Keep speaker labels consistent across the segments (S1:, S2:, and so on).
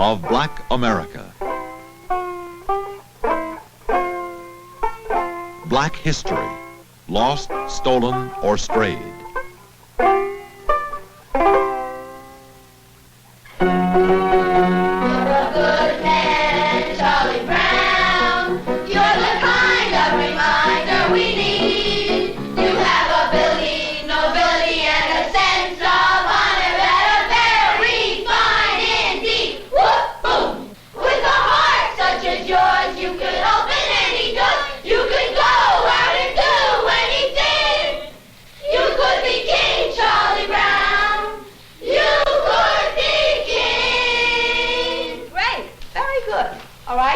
S1: of Black America. Black history, lost, stolen, or strayed.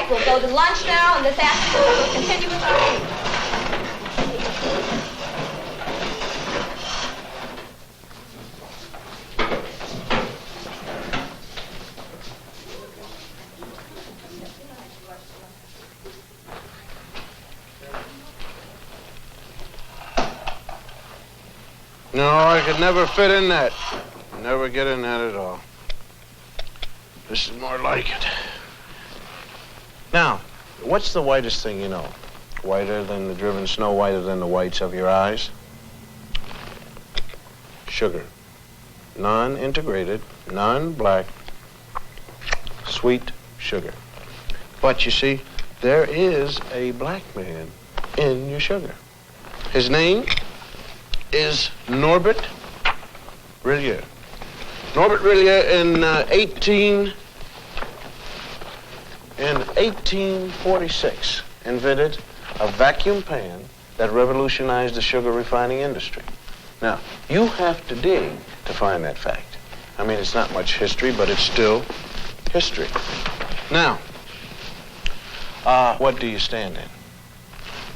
S2: We'll go to lunch now, and this afternoon we'll continue with our game.
S3: No, I could never fit in that. Never get in that at all. This is more like it. Now, what's the whitest thing you know? Whiter than the driven snow, whiter than the whites of your eyes? Sugar. Non-integrated, non-black, sweet sugar. But you see, there is a black man in your sugar. His name is Norbert Rillier. Norbert Rillier in 1846 invented a vacuum pan that revolutionized the sugar refining industry. Now, you have to dig to find that fact. I mean, it's not much history, but it's still history. Now, what do you stand in?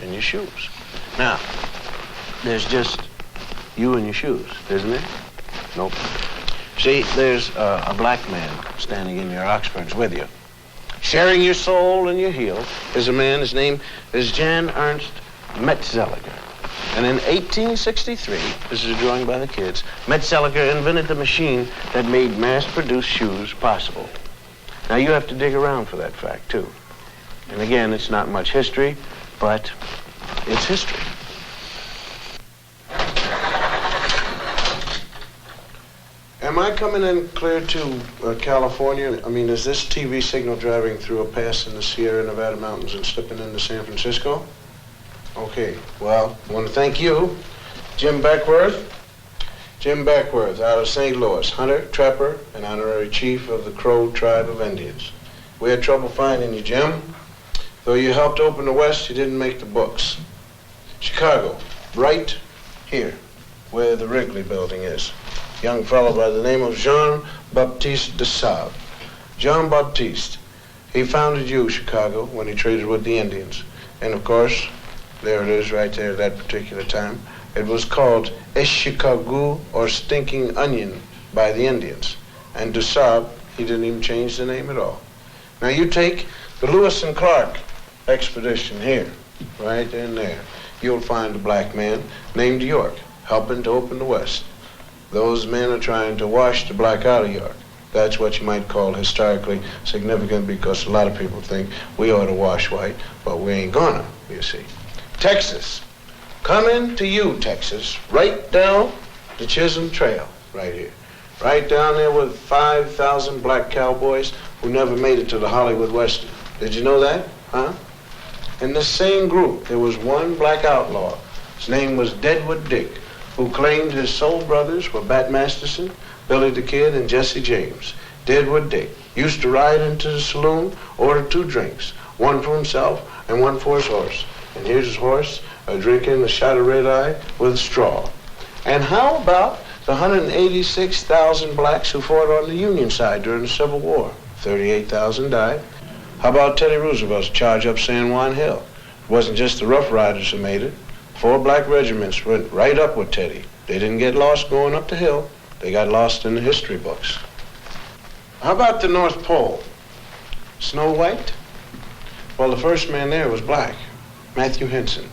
S3: In your shoes. Now, there's just you and your shoes, isn't there? Nope. See, there's a black man standing in your Oxfords with you. Sharing your soul and your heel is a man, his name is Jan Ernst Metzelliger. And in 1863, this is a drawing by the kids, Metzelliger invented the machine that made mass-produced shoes possible. Now, you have to dig around for that fact, too. And again, it's not much history, but it's history. Am I coming in clear to California? I mean, is this TV signal driving through a pass in the Sierra Nevada mountains and slipping into San Francisco? Okay, well, I want to thank you, Jim Beckworth. Jim Beckworth out of St. Louis, hunter, trapper, and honorary chief of the Crow tribe of Indians. We had trouble finding you, Jim. Though you helped open the West, you didn't make the books. Chicago, right here, where the Wrigley building is. Young fellow by the name of Jean-Baptiste de Sable. Jean-Baptiste, he founded Chicago, when he traded with the Indians. And of course, there it is right there at that particular time. It was called Chicago or Stinking Onion by the Indians. And de Sable, he didn't even change the name at all. Now you take the Lewis and Clark expedition here, right in there. You'll find a black man named York helping to open the West. Those men are trying to wash the black out of York. That's what you might call historically significant, because a lot of people think we ought to wash white, but we ain't gonna, you see. Texas. Coming to you, Texas, right down the Chisholm Trail, right here. Right down there with 5,000 black cowboys who never made it to the Hollywood Western. Did you know that? Huh? In this same group, there was one black outlaw. His name was Deadwood Dick, who claimed his soul brothers were Bat Masterson, Billy the Kid, and Jesse James. Deadwood Dick used to ride into the saloon, order 2 drinks, one for himself and one for his horse. And here's his horse drinking a shot of red eye with a straw. And how about the 186,000 blacks who fought on the Union side during the Civil War? 38,000 died. How about Teddy Roosevelt's charge up San Juan Hill? It wasn't just the Rough Riders who made it. 4 black regiments went right up with Teddy. They didn't get lost going up the hill. They got lost in the history books. How about the North Pole? Snow White? Well, the first man there was black, Matthew Henson.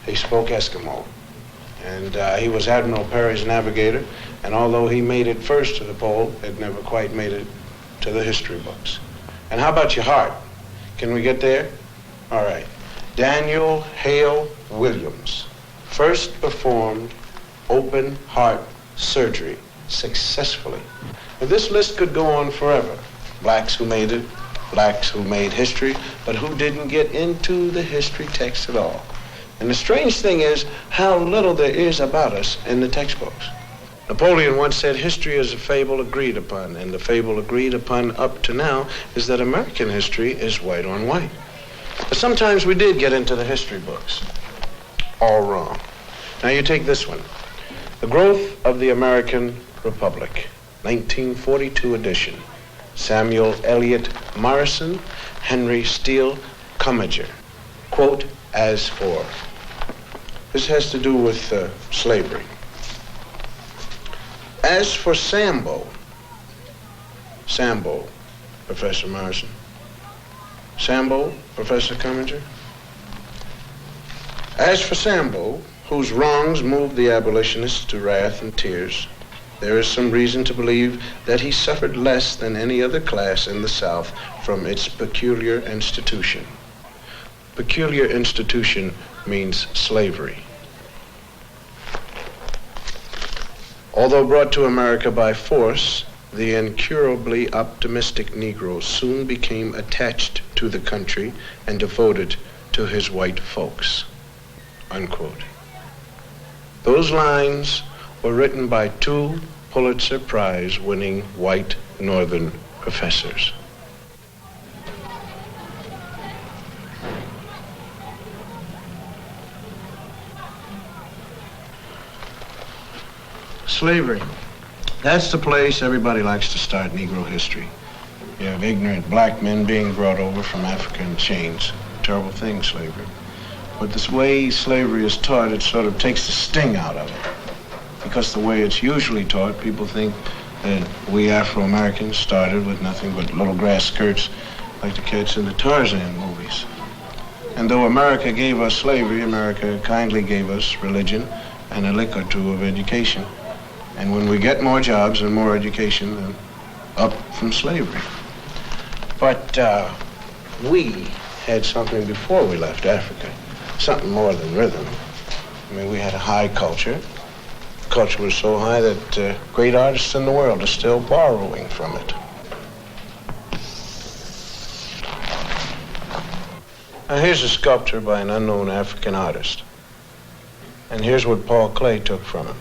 S3: He spoke Eskimo. And he was Admiral Perry's navigator. And although he made it first to the pole, it never quite made it to the history books. And how about your heart? Can we get there? All right. Daniel Hale Williams first performed open heart surgery successfully. Now, this list could go on forever. Blacks who made it, blacks who made history, but who didn't get into the history text at all. And the strange thing is how little there is about us in the textbooks. Napoleon once said history is a fable agreed upon, and the fable agreed upon up to now is that American history is white on white. But sometimes we did get into the history books. All wrong. Now you take this one. The Growth of the American Republic, 1942 edition. Samuel Eliot Morrison, Henry Steele Commager. Quote, as for. This has to do with slavery. As for Sambo, Professor Morrison. Sambo, Professor Commager. As for Sambo, whose wrongs moved the abolitionists to wrath and tears, there is some reason to believe that he suffered less than any other class in the South from its peculiar institution. Peculiar institution means slavery. Although brought to America by force, the incurably optimistic Negro soon became attached to the country and devoted to his white folks. Unquote. Those lines were written by two Pulitzer Prize-winning white Northern professors. Slavery. That's the place everybody likes to start Negro history. You have ignorant black men being brought over from Africa in chains. Terrible thing, slavery. But this way slavery is taught, it sort of takes the sting out of it. Because the way it's usually taught, people think that we Afro-Americans started with nothing but little grass skirts like the kids in the Tarzan movies. And though America gave us slavery, America kindly gave us religion and a lick or two of education. And when we get more jobs and more education, then up from slavery. But we had something before we left Africa, something more than rhythm. I mean, we had a high culture. Culture was so high that great artists in the world are still borrowing from it. Now here's a sculpture by an unknown African artist. And here's what Paul Klee took from him.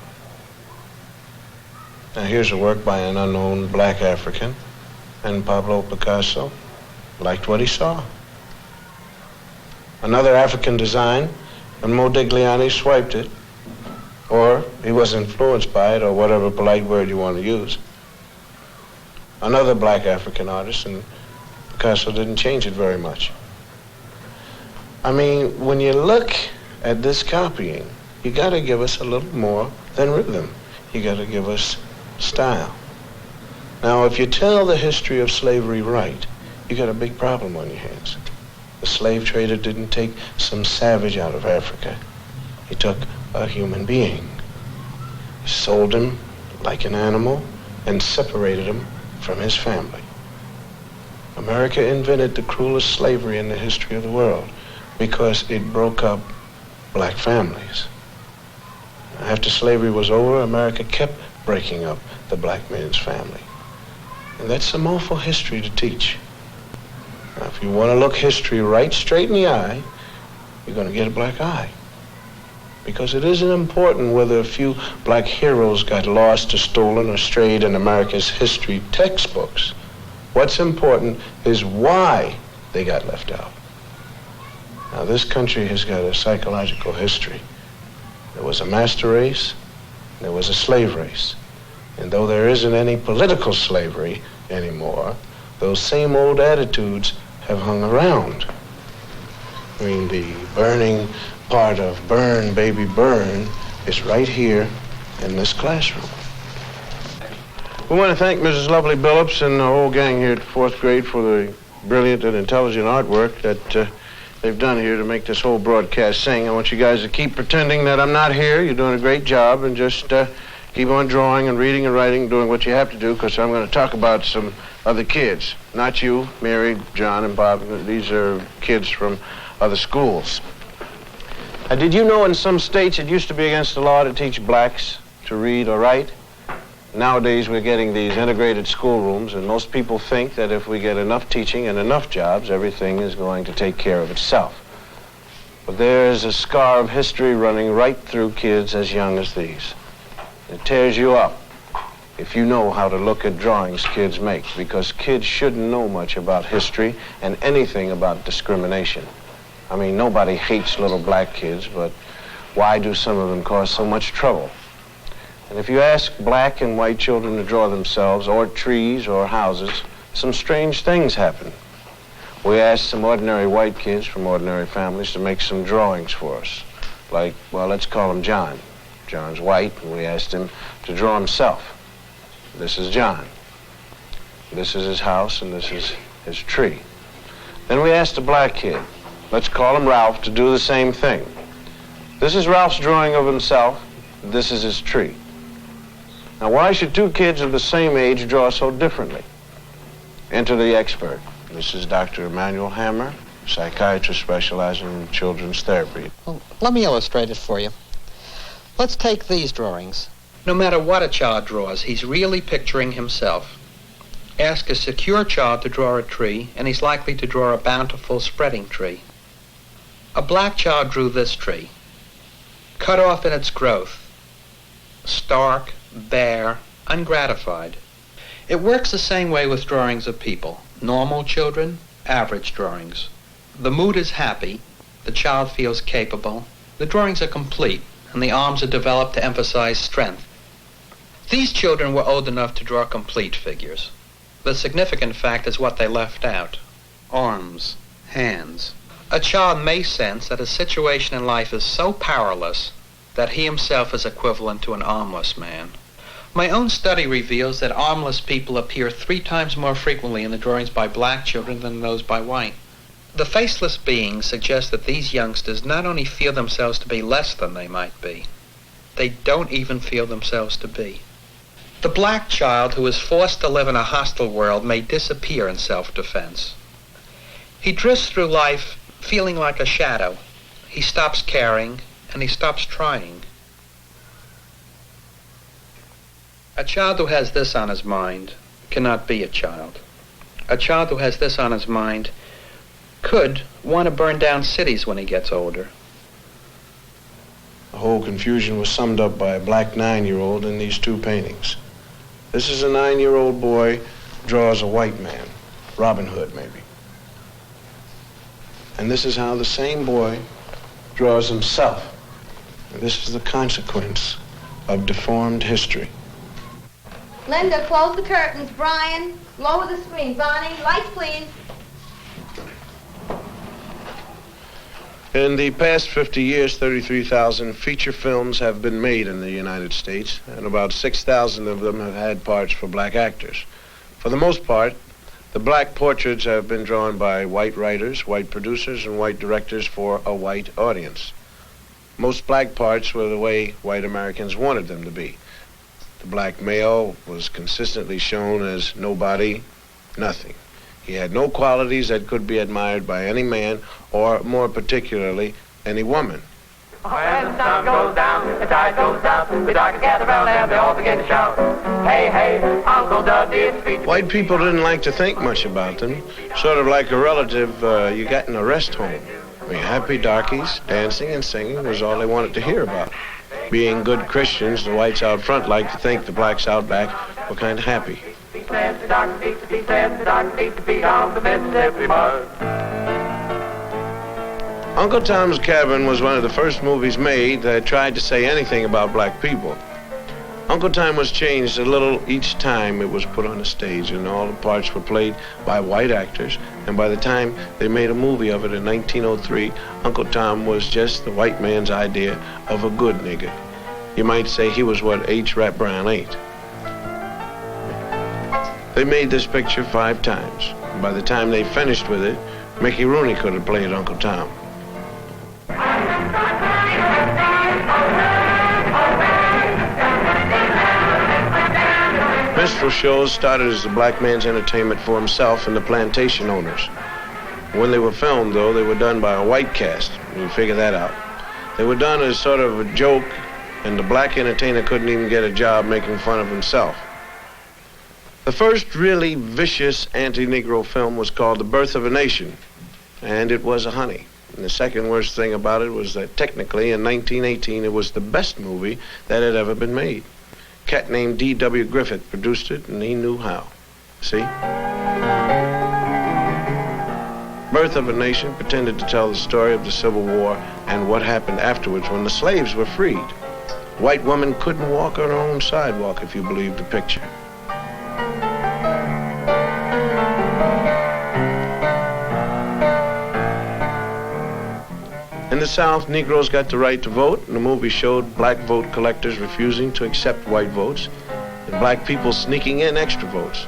S3: Now here's a work by an unknown black African, and Pablo Picasso liked what he saw. Another African design, and Modigliani swiped it, or he was influenced by it, or whatever polite word you want to use. Another black African artist, and Picasso didn't change it very much. I mean, when you look at this copying, you got to give us a little more than rhythm. You got to give us style. Now, if you tell the history of slavery right, you got a big problem on your hands. The slave trader didn't take some savage out of Africa. He took a human being. He sold him like an animal and separated him from his family. America invented the cruelest slavery in the history of the world because it broke up black families. After slavery was over, America kept breaking up the black man's family. And that's some awful history to teach. Now, if you want to look history right straight in the eye, you're going to get a black eye. Because it isn't important whether a few black heroes got lost or stolen or strayed in America's history textbooks. What's important is why they got left out. Now, this country has got a psychological history. There was a master race, there was a slave race. And though there isn't any political slavery anymore, those same old attitudes have hung around. I mean, the burning part of Burn, Baby, Burn is right here in this classroom. We want to thank Mrs. Lovely Billups and the whole gang here at fourth grade for the brilliant and intelligent artwork that they've done here to make this whole broadcast sing. I want you guys to keep pretending that I'm not here. You're doing a great job, and just Keep on drawing and reading and writing, doing what you have to do, because I'm going to talk about some other kids. Not you, Mary, John, and Bob. These are kids from other schools. Did you know in some states it used to be against the law to teach blacks to read or write? Nowadays we're getting these integrated schoolrooms, and most people think that if we get enough teaching and enough jobs, everything is going to take care of itself. But there is a scar of history running right through kids as young as these. It tears you up if you know how to look at drawings kids make, because kids shouldn't know much about history and anything about discrimination. I mean, nobody hates little black kids, but why do some of them cause so much trouble? And if you ask black and white children to draw themselves, or trees, or houses, some strange things happen. We asked some ordinary white kids from ordinary families to make some drawings for us. Like, well, let's call him John. John's white, and we asked him to draw himself. This is John. This is his house, and this is his tree. Then we asked a black kid, let's call him Ralph, to do the same thing. This is Ralph's drawing of himself. This is his tree. Now, why should two kids of the same age draw so differently? Enter the expert. This is Dr. Emmanuel Hammer, psychiatrist specializing in children's therapy.
S4: Well, let me illustrate it for you. Let's take these drawings.
S5: No matter what a child draws, he's really picturing himself. Ask a secure child to draw a tree, and he's likely to draw a bountiful, spreading tree. A black child drew this tree, cut off in its growth, stark, bare, ungratified. It works the same way with drawings of people. Normal children, average drawings. The mood is happy, the child feels capable, the drawings are complete, and the arms are developed to emphasize strength. These children were old enough to draw complete figures. The significant fact is what they left out: arms, hands. A child may sense that a situation in life is so powerless that he himself is equivalent to an armless man. My own study reveals that armless people appear 3 times more frequently in the drawings by black children than those by white. The faceless beings suggest that these youngsters not only feel themselves to be less than they might be, they don't even feel themselves to be. The black child who is forced to live in a hostile world may disappear in self-defense. He drifts through life feeling like a shadow. He stops caring, and he stops trying. A child who has this on his mind cannot be a child. A child who has this on his mind could want to burn down cities when he gets older.
S3: The whole confusion was summed up by a black 9-year-old in these 2 paintings. This is a 9-year-old boy draws a white man, Robin Hood maybe. And this is how the same boy draws himself. And this is the consequence of deformed history.
S2: Linda, close the curtains. Brian, lower the screen. Bonnie, lights, please.
S3: In the past 50 years, 33,000 feature films have been made in the United States, and about 6,000 of them have had parts for black actors. For the most part, the black portraits have been drawn by white writers, white producers, and white directors for a white audience. Most black parts were the way white Americans wanted them to be. The black male was consistently shown as nobody, nothing. He had no qualities that could be admired by any man, or more particularly, any woman.
S6: When the sun goes down, the tide goes up, we dark together around and they all begin to shout, hey, hey, Uncle Dudley's feet.
S3: White people didn't like to think much about them, sort of like a relative you got in a rest home. I mean, happy darkies, dancing and singing was all they wanted to hear about. Being good Christians, the whites out front liked to think the blacks out back were kind of happy. Uncle Tom's Cabin was one of the first movies made that tried to say anything about black people. Uncle Tom was changed a little each time it was put on the stage, and all the parts were played by white actors, and by the time they made a movie of it in 1903, Uncle Tom was just the white man's idea of a good nigger. You might say he was what H. Rap Brown ain't. They made this picture 5 times, and by the time they finished with it, Mickey Rooney could have played Uncle Tom. minstrel shows started as the black man's entertainment for himself and the plantation owners. When they were filmed, though, they were done by a white cast. You figure that out. They were done as sort of a joke, and the black entertainer couldn't even get a job making fun of himself. The first really vicious anti-Negro film was called The Birth of a Nation, and it was a honey. And the second worst thing about it was that technically in 1918 it was the best movie that had ever been made. A cat named D.W. Griffith produced it, and he knew how. See? Birth of a Nation pretended to tell the story of the Civil War and what happened afterwards when the slaves were freed. A white woman couldn't walk on her own sidewalk, if you believe the picture. In the South, Negroes got the right to vote, and the movie showed black vote collectors refusing to accept white votes, and black people sneaking in extra votes.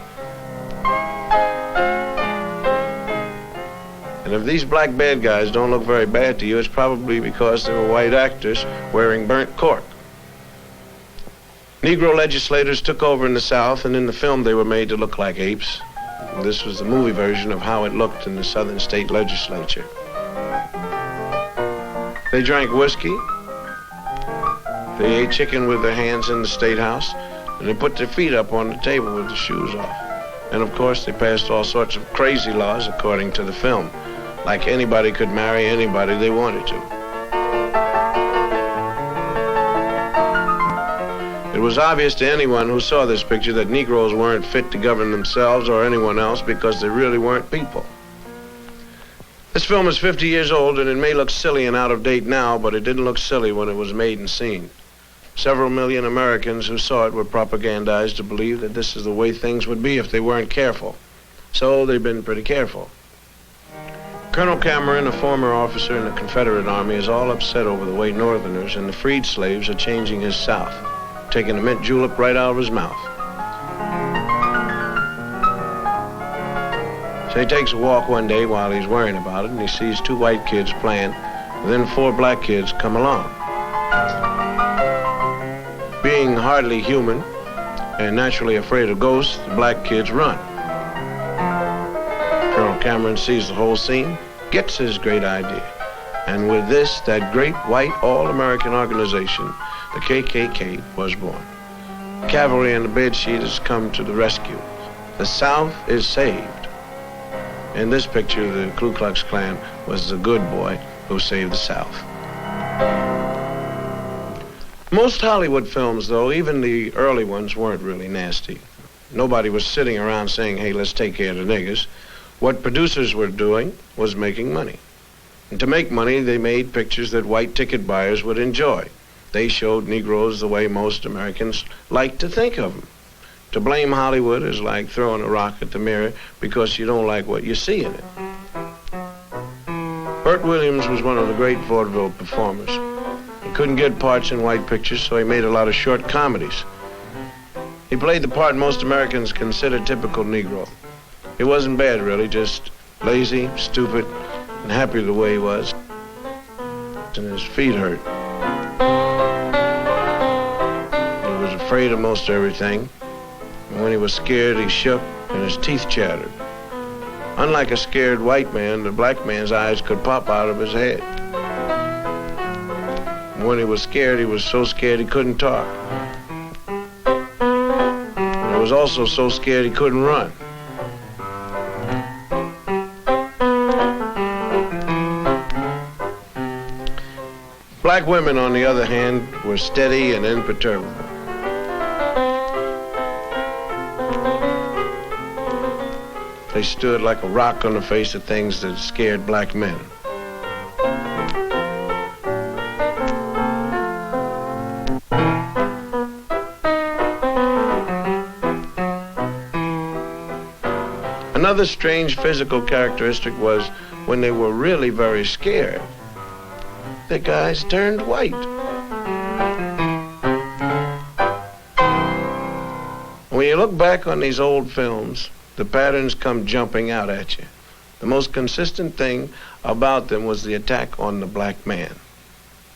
S3: And if these black bad guys don't look very bad to you, it's probably because they were white actors wearing burnt cork. Negro legislators took over in the South, and in the film they were made to look like apes. This was the movie version of how it looked in the Southern state legislature. They drank whiskey, they ate chicken with their hands in the State House, and they put their feet up on the table with their shoes off. And of course, they passed all sorts of crazy laws according to the film, like anybody could marry anybody they wanted to. It was obvious to anyone who saw this picture that Negroes weren't fit to govern themselves or anyone else because they really weren't people. This film is 50 years old, and it may look silly and out of date now, but it didn't look silly when it was made and seen. Several million Americans who saw it were propagandized to believe that this is the way things would be if they weren't careful. So they've been pretty careful. Colonel Cameron, a former officer in the Confederate Army, is all upset over the way Northerners and the freed slaves are changing his South, taking a mint julep right out of his mouth. So he takes a walk one day while he's worrying about it, and he sees two white kids playing, and then four black kids come along. Being hardly human and naturally afraid of ghosts, the black kids run. Colonel Cameron sees the whole scene, gets his great idea, and with this, that great white all-American organization, the KKK, was born. Cavalry in the bedsheet has come to the rescue. The South is saved. In this picture, the Ku Klux Klan was the good boy who saved the South. Most Hollywood films, though, even the early ones, weren't really nasty. Nobody was sitting around saying, hey, let's take care of the niggers. What producers were doing was making money. And to make money, they made pictures that white ticket buyers would enjoy. They showed Negroes the way most Americans like to think of them. To blame Hollywood is like throwing a rock at the mirror because you don't like what you see in it. Burt Williams was one of the great vaudeville performers. He couldn't get parts in white pictures, so he made a lot of short comedies. He played the part most Americans consider typical Negro. He wasn't bad, really, just lazy, stupid, and happy the way he was. And his feet hurt. He was afraid of most everything. And when he was scared, he shook and his teeth chattered. Unlike a scared white man, the black man's eyes could pop out of his head. And when he was scared, he was so scared he couldn't talk. And he was also so scared he couldn't run. Black women, on the other hand, were steady and imperturbable. They stood like a rock on the face of things that scared black men. Another strange physical characteristic was when they were really very scared, the guys turned white. When you look back on these old films, the patterns come jumping out at you. The most consistent thing about them was the attack on the black man.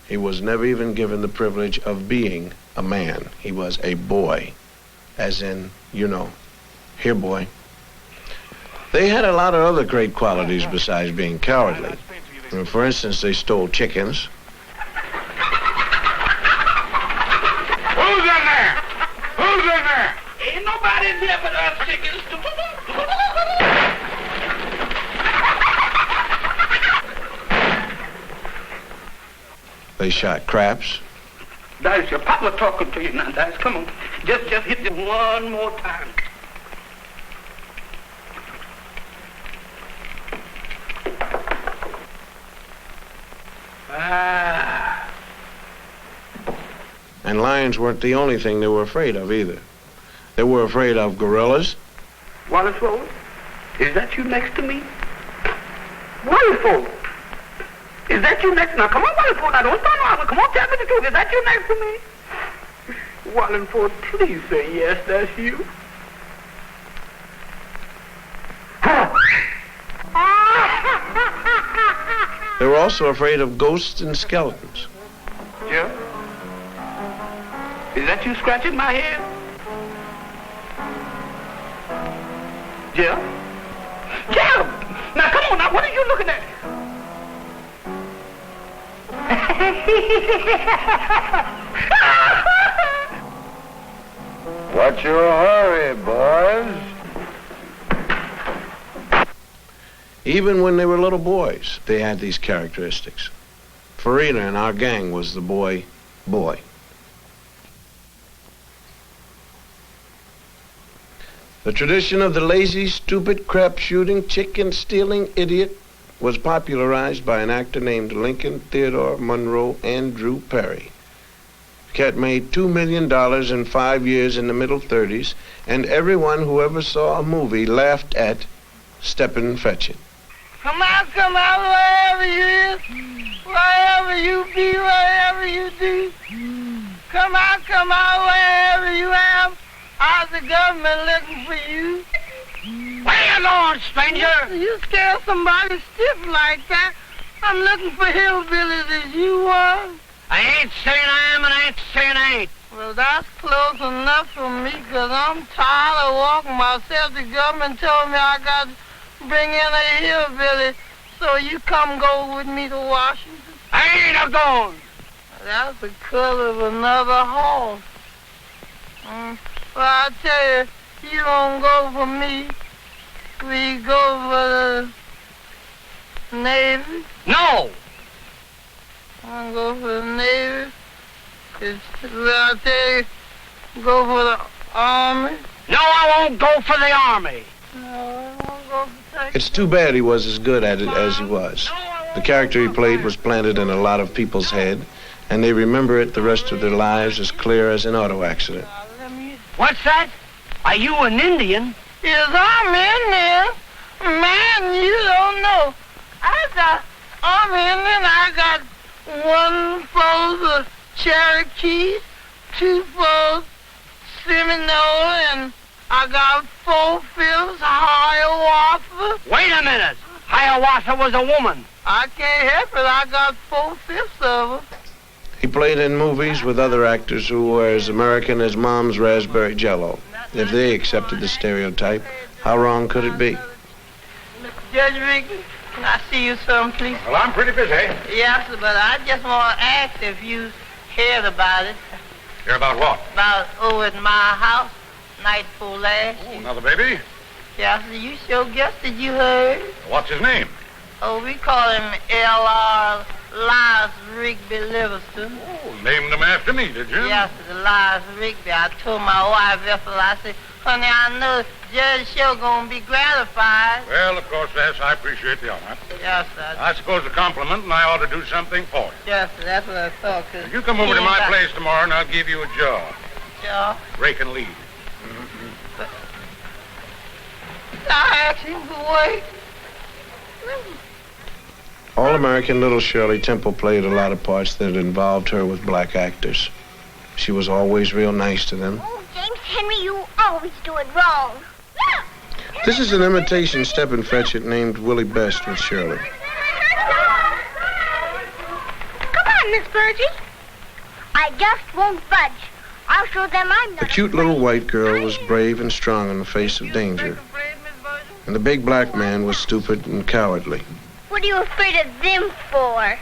S3: He was never even given the privilege of being a man. He was a boy. as in, you know, here, boy. They had a lot of other great qualities besides being cowardly. For instance, they stole chickens.
S6: Who's in there? Who's in there? Ain't nobody in here but us chickens.
S3: They shot craps.
S6: Dice, your papa talking to you now, Dice. Come on. Just hit it one more time. Ah.
S3: And lions weren't the only thing they were afraid of either. They were afraid of gorillas.
S6: Wonderful. Is that you next to me? Wonderful. Is that you next? Now, come on, Wonderful. Now, don't stand around. Come on, tell me the truth. Is that you next to me? Wonderful, please say yes, that's you.
S3: They were also afraid of ghosts and skeletons.
S6: Jim? Is that you scratching my head? Jim? Jim! Now, come on, now, what are you looking at?
S7: What's your hurry, boys?
S3: Even when they were little boys, they had these characteristics. Farina in our gang was the boy. The tradition of the lazy, stupid, crap-shooting, chicken-stealing idiot was popularized by an actor named Lincoln Theodore Monroe Andrew Perry. The cat made $2 million in 5 years in the middle 30s, and everyone who ever saw a movie laughed at Steppin' Fetchin'.
S8: Come out, wherever you is, wherever you be, wherever you do. Come out, wherever you am. How's the government looking for you?
S6: Where you going, stranger?
S8: You scare somebody stiff like that. I'm looking for hillbillies as you was.
S6: I ain't saying I am and I ain't saying I ain't.
S8: Well, that's close enough for me, because I'm tired of walking myself. The government told me I got to bring in a hillbilly, so you come go with me to Washington.
S6: I ain't a-going.
S8: That's the color of another horse. Well, I tell you, you don't go for me. We go for the Navy.
S6: No.
S8: I go for the Navy. Well, I tell you, go for the Army.
S6: No, I won't go for the Army.
S8: No, I won't go for Texas.
S3: It's too bad he was as good at it as he was. The character he played was planted in a lot of people's head, and they remember it the rest of their lives as clear as an auto accident.
S6: What's that? Are you an Indian?
S8: Yes, I'm Indian. Man, you don't know. I'm Indian. I got 1/4 of Cherokee, 2/4 Seminole, and I got 4/5 Hiawatha.
S6: Wait a minute. Hiawatha was a woman.
S8: I can't help it. I got 4/5 of her.
S3: He played in movies with other actors who were as American as Mom's raspberry jello. If they accepted the stereotype, how wrong could it be?
S8: Judge Rickman, can I see you some, please?
S7: Well, I'm pretty busy.
S8: Yes, but I just want to ask if you heard about it.
S7: Hear about what?
S8: About over at my house, night before last.
S7: Oh, another baby?
S8: Yes, you sure guessed that you heard.
S7: What's his name?
S8: Oh, we call him L.R. Elias Rigby Livingston.
S7: Oh, named him after me, did you?
S8: Yes, Elias Rigby. I told my wife, Ethel, I said, honey, I know Judge sure gonna be gratified.
S7: Well, of course, yes, I appreciate the honor.
S8: Yes, sir.
S7: I suppose a compliment, and I ought to do something for you.
S8: Yes, sir, that's what I thought.
S7: You come over to my place tomorrow, and I'll give you a job.
S8: Job?
S7: Rake and lead.
S8: I asked him to wait.
S3: All-American little Shirley Temple played a lot of parts that involved her with black actors. She was always real nice to them.
S2: Oh, James Henry, you always do it wrong.
S3: This is an imitation Step and Fetch It named Willie Best with Shirley.
S2: Come on, Miss Virgie. I just won't budge. I'll show them I'm not
S3: The cute little white girl was brave and strong in the face of danger, and the big black man was stupid and cowardly.
S2: What are you afraid of them for?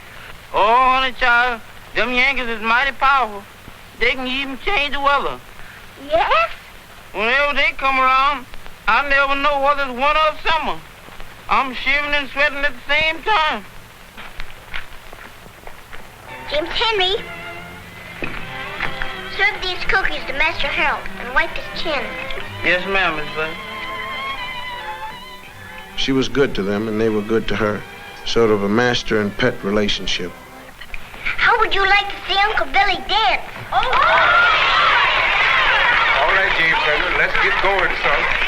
S8: Oh, honey child, them Yankees is mighty powerful. They can even change the weather.
S2: Yes?
S8: Whenever they come around, I never know whether it's winter or summer. I'm shivering and sweating at the same time.
S2: James Henry, serve these cookies to Master Harold and wipe his chin.
S8: Yes, ma'am, Miss Bunny.
S3: She was good to them, and they were good to her. Sort of a master and pet relationship.
S2: How would you like to see Uncle Billy dance?
S7: All right, James Henry, let's get going, son.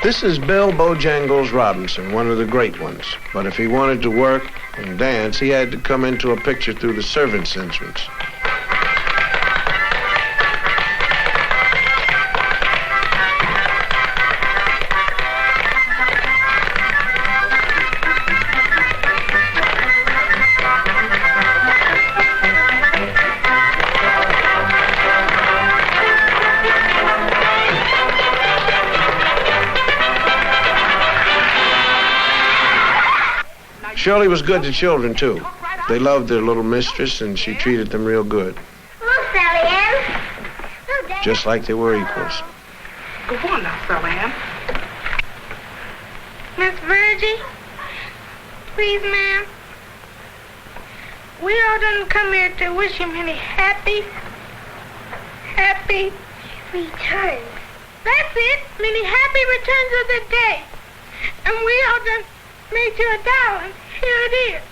S3: This is Bill Bojangles Robinson, one of the great ones. But if he wanted to work and dance, he had to come into a picture through the servants' entrance. Shirley was good to children, too. They loved their little mistress, and she treated them real good.
S2: Hello, Sally Ann. Oh, Dad.
S3: Just like they were equals.
S6: Go on now, Sally Ann.
S8: Miss Virgie, please, ma'am. We all done come here to wish him many happy
S2: Returns.
S8: That's it. Many happy returns of the day. And we all done made you $1. Here it is.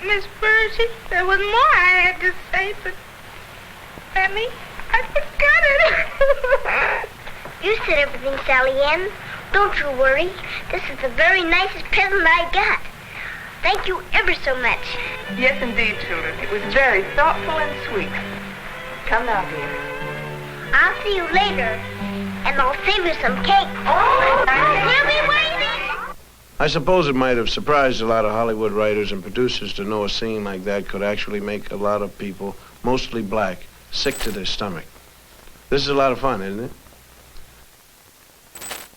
S8: Miss Virgie, there was more I had to say, but Annie, I forgot it.
S2: You said everything, Sally Ann. Don't you worry. This is the very nicest present I got. Thank you ever so much.
S6: Yes, indeed, children. It was very thoughtful and sweet. Come now, dear.
S2: I'll see you later, and I'll save you some cake. We'll be waiting.
S3: I suppose it might have surprised a lot of Hollywood writers and producers to know a scene like that could actually make a lot of people, mostly black, sick to their stomach. This is a lot of fun, isn't it?